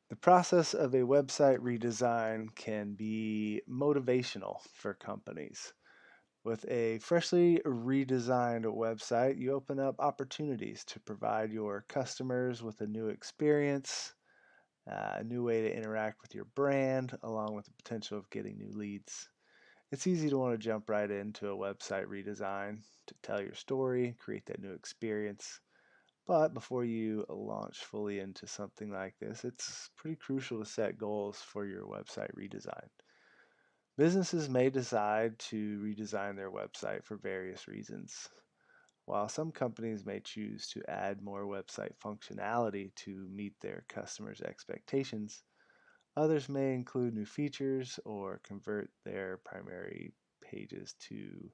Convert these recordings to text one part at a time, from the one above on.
The process of a website redesign can be motivational for companies. With a freshly redesigned website, you open up opportunities to provide your customers with a new experience, a new way to interact with your brand, along with the potential of getting new leads. It's easy to want to jump right into a website redesign to tell your story, create that new experience. But before you launch fully into something like this, it's pretty crucial to set goals for your website redesign. Businesses may decide to redesign their website for various reasons. While some companies may choose to add more website functionality to meet their customers' expectations, others may include new features or convert their primary pages to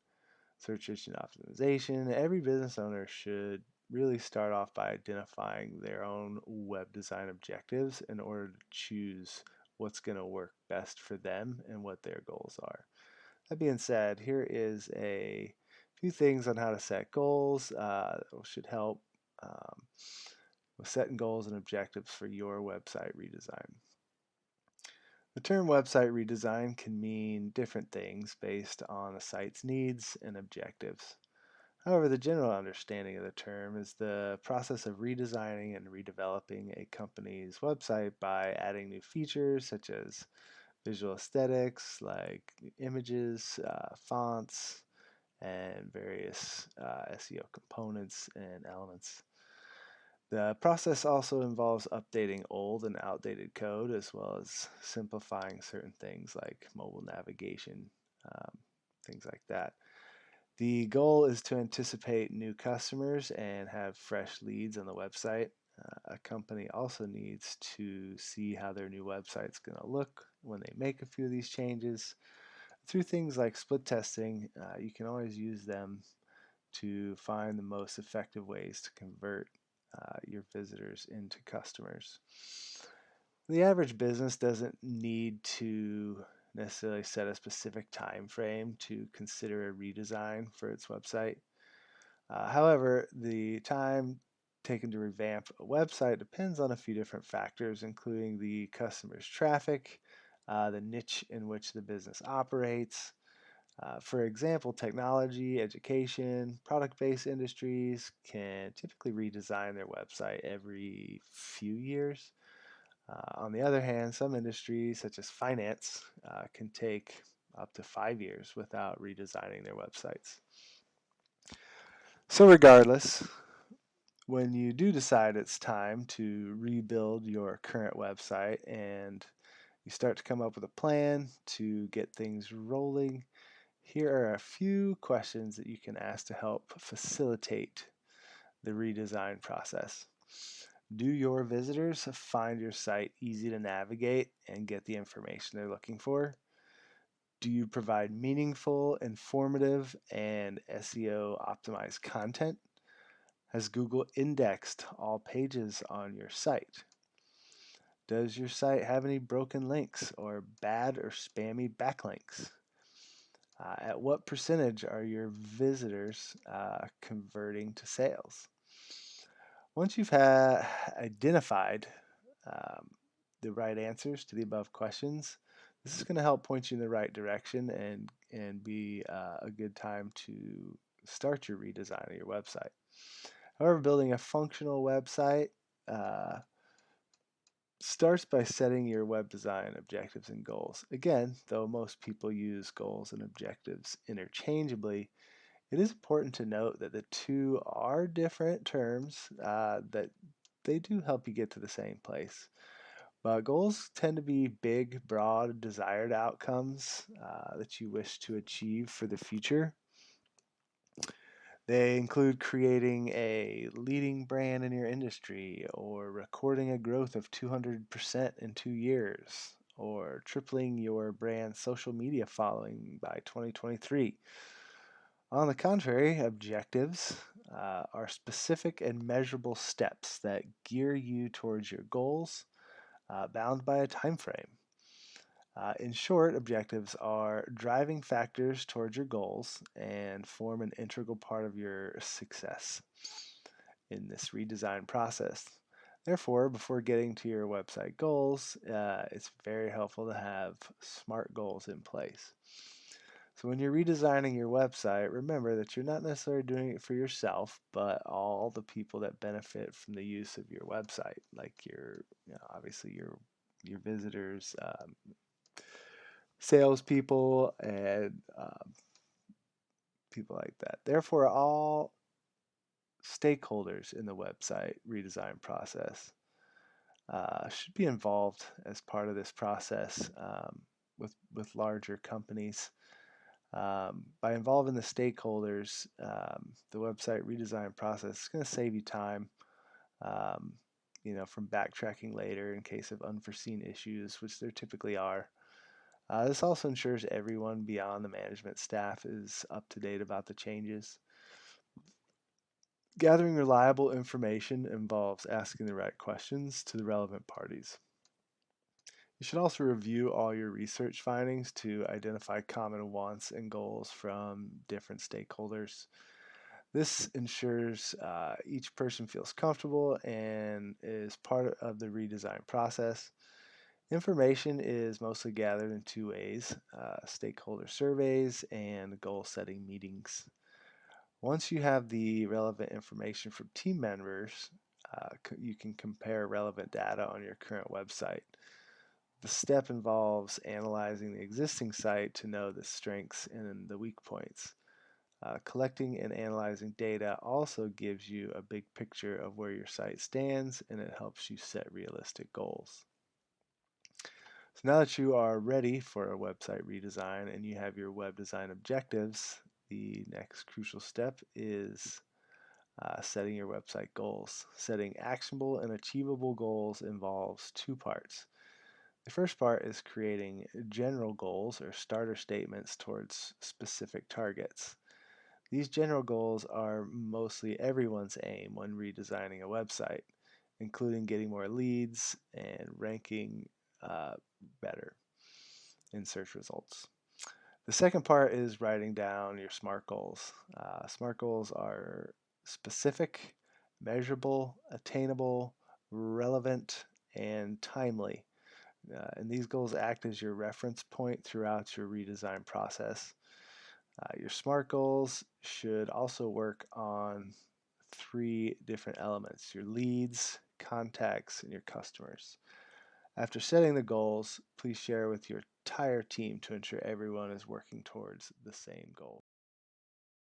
search engine optimization. Every business owner should really start off by identifying their own web design objectives in order to choose what's going to work best for them and what their goals are. That being said, here is a few things on how to set goals that should help um, with setting goals and objectives for your website redesign. The term website redesign can mean different things based on a site's needs and objectives. However, the general understanding of the term is the process of redesigning and redeveloping a company's website by adding new features such as visual aesthetics like images, fonts, and various SEO components and elements. The process also involves updating old and outdated code as well as simplifying certain things like mobile navigation, um, things like that. The goal is to anticipate new customers and have fresh leads on the website. A company also needs to see how their new website's going to look when they make a few of these changes. Through things like split testing, you can always use them to find the most effective ways to convert your visitors into customers. The average business doesn't need to necessarily set a specific time frame to consider a redesign for its website. However, the time taken to revamp a website depends on a few different factors, including the customer's traffic, the niche in which the business operates. For example, technology, education, product based industries can typically redesign their website every few years. On the other hand, some industries, such as finance, can take up to 5 years without redesigning their websites. So, regardless, when you do decide it's time to rebuild your current website and you start to come up with a plan to get things rolling, here are a few questions that you can ask to help facilitate the redesign process. Do your visitors find your site easy to navigate and get the information they're looking for? Do you provide meaningful, informative, and SEO optimized content? Has Google indexed all pages on your site? Does your site have any broken links or bad or spammy backlinks? At what percentage are your visitors converting to sales? Once you've identified um, the right answers to the above questions, this is going to help point you in the right direction and be a good time to start your redesign of your website. However, building a functional website uh, starts by setting your web design objectives and goals. Again, though most people use goals and objectives interchangeably, it is important to note that the two are different terms that they do help you get to the same place. But goals tend to be big, broad, desired outcomes that you wish to achieve for the future. They include creating a leading brand in your industry, or recording a growth of 200% in 2 years, or tripling your brand's social media following by 2023. On the contrary, objectives are specific and measurable steps that gear you towards your goals, bound by a time frame. In short, objectives are driving factors towards your goals and form an integral part of your success in this redesign process. Therefore, before getting to your website goals, it's very helpful to have SMART goals in place. So when you're redesigning your website, remember that you're not necessarily doing it for yourself, but all the people that benefit from the use of your website, like obviously your visitors, salespeople, and people like that. Therefore, all stakeholders in the website redesign process should be involved as part of this process with larger companies. By involving the stakeholders, the website redesign process is going to save you time, um, from backtracking later in case of unforeseen issues, which there typically are. This also ensures everyone beyond the management staff is up to date about the changes. Gathering reliable information involves asking the right questions to the relevant parties. You should also review all your research findings to identify common wants and goals from different stakeholders. This ensures each person feels comfortable and is part of the redesign process. Information is mostly gathered in two ways: stakeholder surveys and goal setting meetings. Once you have the relevant information from team members, you can compare relevant data on your current website. The step involves analyzing the existing site to know the strengths and the weak points. Collecting and analyzing data also gives you a big picture of where your site stands, and it helps you set realistic goals. So now that you are ready for a website redesign and you have your web design objectives, the next crucial step is setting your website goals. Setting actionable and achievable goals involves two parts. The first part is creating general goals or starter statements towards specific targets. These general goals are mostly everyone's aim when redesigning a website, including getting more leads and ranking uh, better in search results. The second part is writing down your SMART goals. SMART goals are specific, measurable, attainable, relevant, and timely. And these goals act as your reference point throughout your redesign process. Your SMART goals should also work on three different elements: your leads, contacts, and your customers. After setting the goals, please share with your entire team to ensure everyone is working towards the same goal.